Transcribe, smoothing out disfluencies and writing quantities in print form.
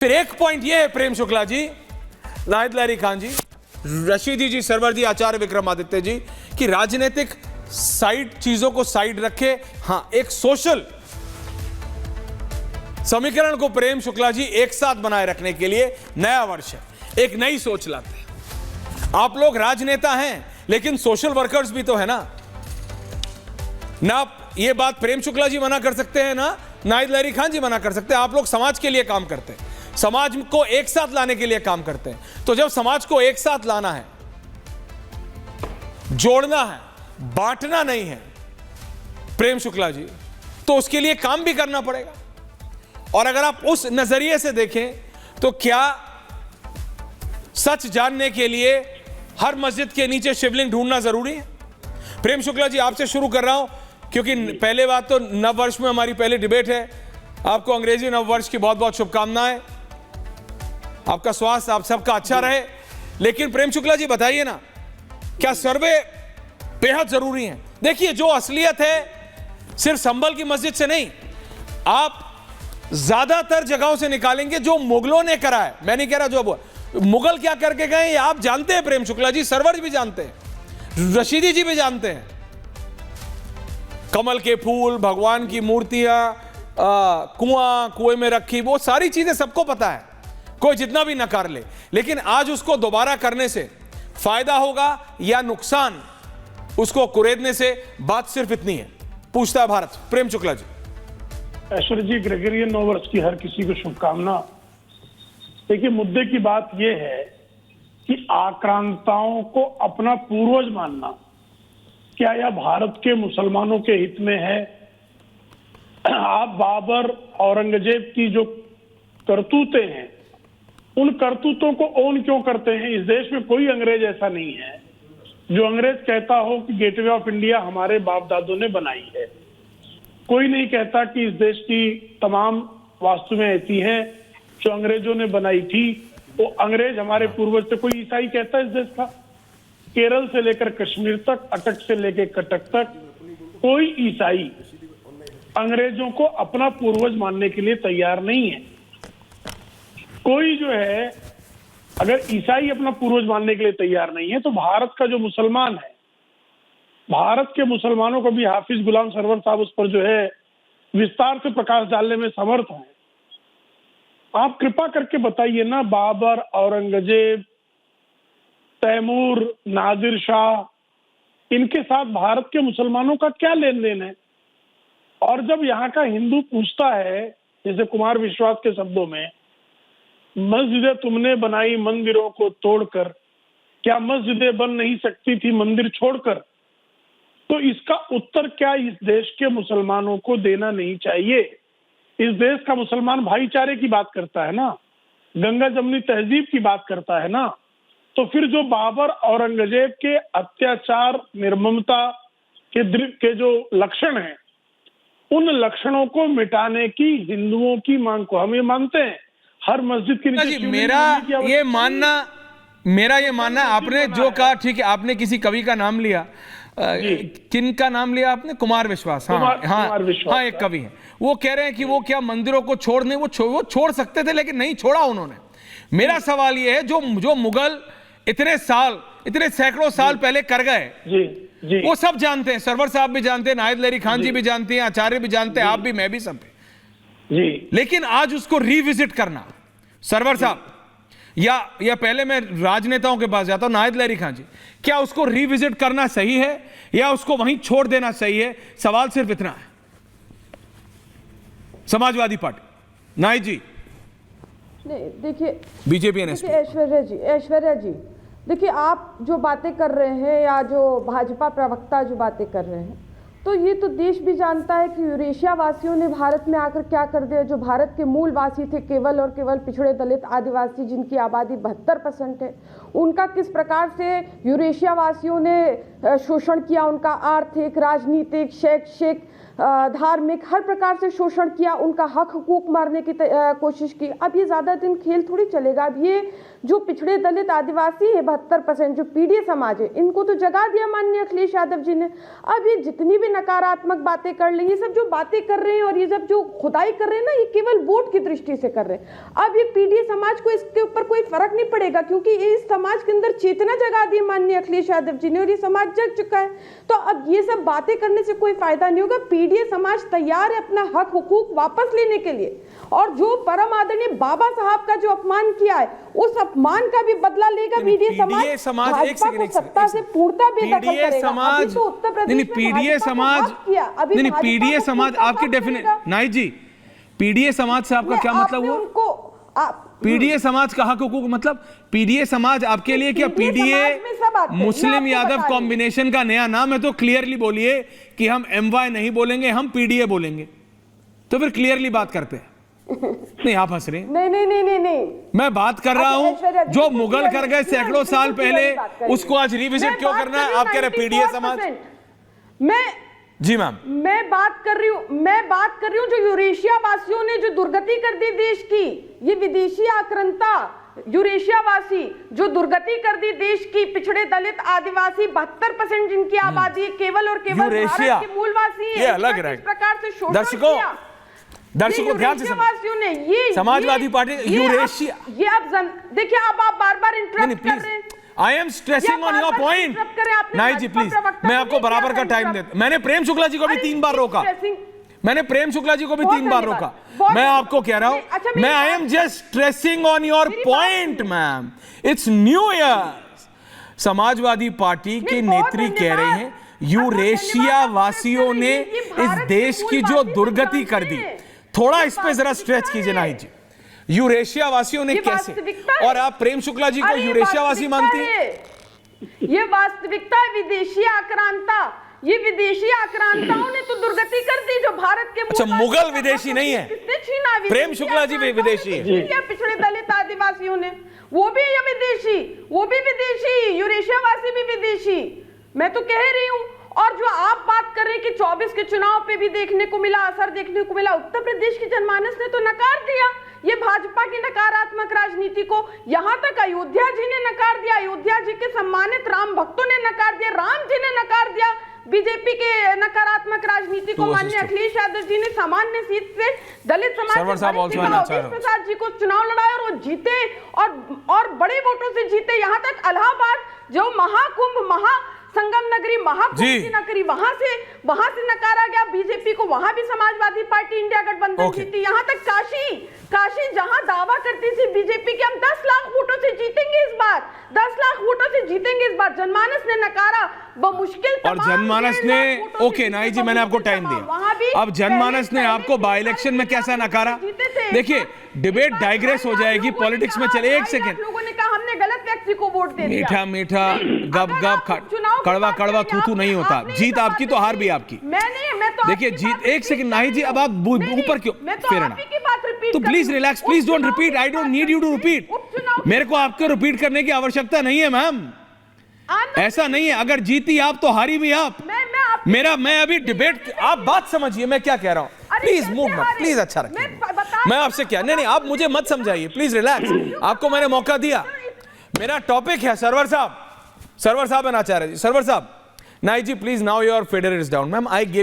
फिर एक पॉइंट ये है प्रेम शुक्ला जी, नाहिद लहरी खान जी, रशीदी जी, सरवर जी, आचार्य विक्रमादित्य जी, कि राजनीतिक साइड चीजों को साइड रखे, हां एक सोशल समीकरण को प्रेम शुक्ला जी एक साथ बनाए रखने के लिए नया वर्ष है, एक नई सोच लाते हैं। आप लोग राजनेता हैं लेकिन सोशल वर्कर्स भी तो है ना ये बात प्रेम शुक्ला जी मना कर सकते हैं ना नाहिद लहरी खान जी मना कर सकते हैं। आप लोग समाज के लिए काम करते हैं, समाज को एक साथ लाने के लिए काम करते हैं। तो जब समाज को एक साथ लाना है, जोड़ना है, बांटना नहीं है प्रेम शुक्ला जी, तो उसके लिए काम भी करना पड़ेगा। और अगर आप उस नजरिए से देखें तो क्या सच जानने के लिए हर मस्जिद के नीचे शिवलिंग ढूंढना जरूरी है? प्रेम शुक्ला जी आपसे शुरू कर रहा हूं क्योंकि पहले बात तो नव वर्ष में हमारी पहली डिबेट है। आपको अंग्रेजी नव वर्ष की बहुत बहुत शुभकामनाएं, आपका स्वास्थ्य आप सबका अच्छा रहे। लेकिन प्रेम शुक्ला जी बताइए ना, क्या सर्वे बेहद जरूरी है? देखिए जो असलियत है सिर्फ संभल की मस्जिद से नहीं, आप ज्यादातर जगहों से निकालेंगे जो मुगलों ने करा है। मैं नहीं कह रहा जो मुगल क्या करके गए ये आप जानते हैं प्रेम शुक्ला जी, सरवर भी जानते हैं, रशीदी जी भी जानते हैं। कमल के फूल, भगवान की मूर्तियां, कुएं में रखी, वो सारी चीजें सबको पता है, कोई जितना भी नकार ले। लेकिन आज उसको दोबारा करने से फायदा होगा या नुकसान, उसको कुरेदने से बात सिर्फ इतनी है, पूछता है भारत। प्रेम शुक्ला जी। ऐश्वर्य जी, ग्रेगोरियन नव वर्ष की हर किसी को शुभकामना। देखिए मुद्दे की बात यह है कि आक्रांताओं को अपना पूर्वज मानना, क्या यह भारत के मुसलमानों के हित में है? आप बाबर, औरंगजेब की जो करतूतें हैं, उन करतूतों को ओन क्यों करते हैं? इस देश में कोई अंग्रेज ऐसा नहीं है जो अंग्रेज कहता हो कि गेटवे ऑफ इंडिया हमारे बाप दादों ने बनाई है। कोई नहीं कहता कि इस देश की तमाम वास्तुएं ऐसी हैं जो अंग्रेजों ने बनाई थी। वो अंग्रेज हमारे पूर्वज थे। कोई ईसाई कहता है इस देश का? केरल से लेकर कश्मीर तक, अटक से लेकर कटक तक, कोई ईसाई अंग्रेजों को अपना पूर्वज मानने के लिए तैयार नहीं है। कोई जो है, अगर ईसाई अपना पूर्वज मानने के लिए तैयार नहीं है तो भारत का जो मुसलमान है, भारत के मुसलमानों को भी हाफिज गुलाम सरवर साहब उस पर जो है विस्तार से प्रकाश डालने में समर्थ हैं। आप कृपा करके बताइए ना, बाबर, औरंगजेब, तैमूर, नादिर शाह, इनके साथ भारत के मुसलमानों का क्या लेन देन है? और जब यहाँ का हिंदू पूछता है, जैसे कुमार विश्वास के शब्दों में, मस्जिदें तुमने बनाई मंदिरों को तोड़कर, क्या मस्जिदें बन नहीं सकती थी मंदिर छोड़कर? तो इसका उत्तर क्या इस देश के मुसलमानों को देना नहीं चाहिए? इस देश का मुसलमान भाईचारे की बात करता है ना, गंगा जमनी तहजीब की बात करता है ना, तो फिर जो बाबर, औरंगजेब के अत्याचार, निर्ममता के जो लक्षण हैं, उन लक्षणों को मिटाने की हिंदुओं की मांग को हम ये मानते हैं। हर मस्जिद के नीचे मेरा ये मानना आपने जो कहा ठीक है। आपने किसी कवि का नाम लिया, किन का नाम लिया आपने? कुमार विश्वास। हाँ, एक कवि है, वो कह रहे हैं कि वो क्या मंदिरों को छोड़ने, वो छोड़ सकते थे लेकिन नहीं छोड़ा उन्होंने। मेरा सवाल ये है, जो मुगल इतने सैकड़ों साल पहले कर गए, जी, वो सब जानते हैं, सरवर साहब भी जानते हैं, नाहिद लहरी खान जी भी जानते हैं, आचार्य भी जानते हैं, आप भी, मैं भी, सब जी। लेकिन आज उसको रिविजिट करना, सरवर साहब या पहले मैं राजनेताओं के पास जाता हूं, नाहिद लहरी खान जी, क्या उसको रिविजिट करना सही है या उसको वहीं छोड़ देना सही है? सवाल सिर्फ इतना है। समाजवादी पार्टी, नाहिद जी। नहीं, देखिए बीजेपी, ऐश्वर्या जी, देखिए आप जो बातें कर रहे हैं या जो भाजपा प्रवक्ता जो बातें कर रहे हैं, तो ये तो देश भी जानता है कि यूरेशिया वासियों ने भारत में आकर क्या कर दिया। जो भारत के मूल वासी थे, केवल और केवल पिछड़े दलित आदिवासी, जिनकी आबादी 72% है, उनका किस प्रकार से यूरेशिया वासियों ने शोषण किया, उनका आर्थिक, राजनीतिक, शैक्षिक, धार्मिक हर प्रकार से शोषण किया, उनका हक हुकूक मारने की कोशिश की। अब ये ज़्यादा दिन खेल थोड़ी चलेगा। अब ये जो पिछड़े दलित आदिवासी है 72%, जो पीडीए समाज है, इनको तो जगा दिया माननीय अखिलेश यादव जी ने। अब ये जितनी भी नकारात्मक बातें कर रही, ये सब जो बातें कर रहे हैं और ये सब जो खुदाई कर रहे हैं ना, ये केवल वोट की दृष्टि से कर रहे हैं। अब ये पीडीए समाज को इसके ऊपर कोई फर्क नहीं पड़ेगा, क्योंकि इस समाज के अंदर चेतना जगा दी माननीय अखिलेश यादव जी ने और ये समाज जग चुका है। तो अब ये सब बातें करने से कोई फायदा नहीं होगा। पीडीए समाज तैयार है अपना हक हुकूक वापस लेने के लिए, और जो परम आदरणीय बाबा साहब का जो अपमान किया है, उस अपमान का भी बदला लेगा पीडीए समाज। भाजपा को सत्ता से पूर्णता बेदखल करेगा। अभी तो उत्तर प्रदेश में पीडीए समाज, नहीं पीडीए समाज आपकी डेफिनेशन, नाइट जी, पीडीए समाज से आपका क्या मतलब हुआ? पीडीए समाज का हक हुकूक मतलब पीडीए समाज आपके लिए क्या? पीडीए मुस्लिम यादव कॉम्बिनेशन का नया नाम है, तो क्लियरली बोलिए कि हम एमवाई नहीं बोलेंगे, हम पीडीए बोलेंगे, तो फिर क्लियरली बात करते हैं। नहीं आप हंस रहे हैं। नहीं, मैं बात कर रहा हूं जो मुगल कर गए सैकड़ों साल पहले, उसको आज रिविजिट क्यों करना है? आप कह रहे पीडीए समाज। मैं जी मैम, मैं बात कर रही हूं जो यूरेशिया वासियों ने जो दुर्गति कर दी देश की, ये विदेशी आक्रांता यूरेशिया वासी जो दुर्गति कर दी देश की, पिछड़े दलित आदिवासी 72% जिनकी आबादी केवल और केवल भारत के मूलवासी है। ये अलग है। इस प्रकार से शोषण दर्शकों ध्यान से समझिए, ये समाजवादी पार्टी यूरेशिया, ये अब देखिए, अब आप बार-बार इंटरप्ट कर रहे हैं। I am stressing on your point. नहीं जी प्लीज, मैं आपको बराबर का टाइम देता। मैंने प्रेम शुक्ला जी को भी 3 बार रोका, मैंने प्रेम शुक्ला जी को भी 3 बार रोका। मैं आपको कह रहा हूं, मैं I am just stressing on your point ma'am. It's new year. Samajwadi party के नेत्री कह रहे हैं यूरेशिया वासियों ने इस देश की जो दुर्गति कर दी, थोड़ा इस पे जरा स्ट्रेच कीजिए। नहीं जी, यूरेशिया वासियों ने कैसे, और आप प्रेम शुक्ला जी को यूरेशिया वासी मानती हैं? ये वास्तविकता है। विदेशी आक्रांता, ये विदेशी आक्रांताओं ने तो दुर्गति कर दी जो भारत के। अच्छा, मुगल विदेशी नहीं है, प्रेम शुक्ला जी भी विदेशी है। पिछड़े दलित आदिवासियों ने, वो भी विदेशी, वो भी विदेशी, यूरेशिया वासी भी विदेशी। मैं तो कह रही हूं। और जो आप बात कर रहे हैं कि 24 के चुनाव पे भी देखने को मिला, असर देखने को मिला, उत्तर प्रदेश की जनमानस ने तो नकार दिया ये भाजपा की नकारात्मक राजनीति को। यहां तक अयोध्या जी ने नकार दिया, अयोध्या जी के सम्मानित राम भक्तों ने नकार दिया, राम जी ने नकार दिया बीजेपी के नकारात्मक राजनीति को। माननीय अखिलेश यादव जी ने सामान्य सीट से दलित समाज प्रसाद जी को चुनाव लड़ाया और वो जीते, और बड़े वोटों से जीते। यहां तक इलाहाबाद जो महाकुंभ संगम नगरी महाकुंभ की नगरी, वहां से नकारा गया बीजेपी को, वहां भी समाजवादी पार्टी इंडिया गठबंधन जीती। यहां तक काशी जहां दावा करती थी बीजेपी के हम 10 लाख वोटों से जीतेंगे इस बार, 10 लाख वोटों से जीतेंगे इस बार, जनमानस ने नकारा बमुश्किल। और जनमानस ने, ओके नाई जी, मैंने आपको टाइम दिया। अब जनमानस ने आपको बाई इलेक्शन में कैसा नकारा? देखिए, डिबेट डाइग्रेस हो जाएगी, पॉलिटिक्स में चले। 1 सेकंड, लोगों ने कहा हमने गलत व्यक्ति को वोट दे दिया। मीठा गप कड़वा कड़वा थू नहीं होता। जीत आपकी तो हार भी आपकी। मैं तो देखिए जीत, 1 सेकंड नाई जी, अब आप ऊपर क्यों फेरना? तो please relax, please don't repeat. I don't need you to repeat. मेरे को आपको रिपीट करने की आवश्यकता नहीं है मैम, ऐसा नहीं है। अगर जीती आप तो हारी भी आप। मैं अभी डिबेट, आप बात समझिए मैं क्या कह रहा हूं। प्लीज मूव मत, प्लीज अच्छा रखिए। मैं आपसे क्या, नहीं आप मुझे मत समझाइए, प्लीज रिलैक्स। आपको मैंने मौका दिया, मेरा टॉपिक है। सरवर साहब है आचार्य जी, सरवर साहब। नाई जी please, now your fader is down. Ma'am I give